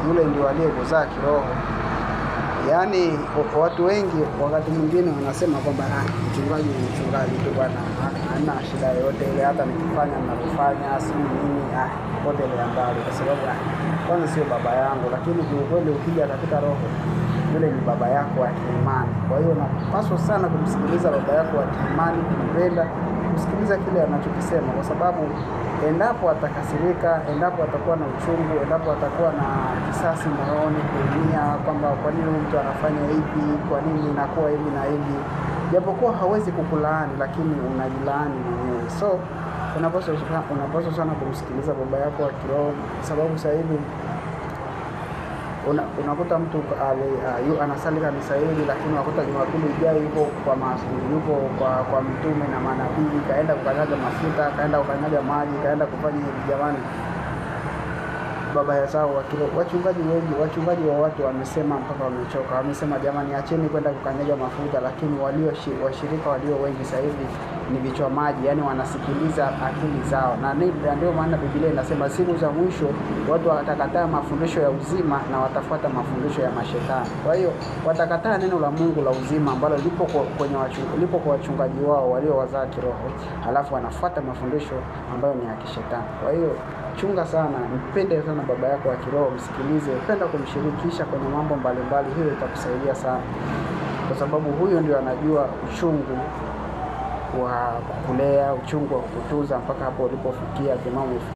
yule ndio aliyekuzaa kiroho. Yaani watu wengi wakati mwingine wanasema kwamba mchungaji ni mchungaji tu bwana, hana shida yoyote ile, hata nikifanya ninapofanya si nini pote ile mbali, kwa sababu kwanza sio baba yangu. Lakini kiukweli ukija katika roho, yule ni baba yako wa kiimani. Kwa hiyo unapaswa sana kumsikiliza baba yako wa kiimani, kumpenda, kusikiliza kile anachokisema, kwa sababu endapo atakasirika, endapo atakuwa na uchungu, endapo atakuwa na kisasi moyoni, kuumia kwamba kwa nini mtu anafanya hivi, kwa nini inakuwa hivi na hivi, japokuwa hawezi kukulaani, lakini unajilaani mwenyewe. So unapaswa sana kumsikiliza baba yako wa kiroho, sababu sasa hivi unakuta mtu anasali kanisa hili, lakini unakuta Jumapili ijayo yupo kwa mtume na manabii, kaenda kukanyaga mafuta, kaenda kukanyaga maji, kaenda kufanya hivi. Jamani, baba ya zao wa kiroho, wachungaji wa watu wamesema mpaka wamechoka. Wamesema jamani, acheni kwenda kukanyaga mafuta, lakini washirika walio wengi sasa hivi ni vichwa maji, yani wanasikiliza akili zao. Na ndio maana Biblia inasema siku za mwisho watu watakataa mafundisho ya uzima na watafuata mafundisho ya mashetani. Kwa hiyo watakataa neno la Mungu la uzima ambalo lipo kwa wachungaji wao waliowazaa kiroho, halafu wanafuata mafundisho ambayo ni ya kishetani. Kwa hiyo chunga sana, mpende sana baba yako wa kiroho, msikilize, penda kumshirikisha kwenye mambo mbalimbali. Hiyo itakusaidia sana, kwa sababu huyo ndio anajua uchungu wa kukulea, uchungu wa kukutuza mpaka hapo ulipofikia kimamu.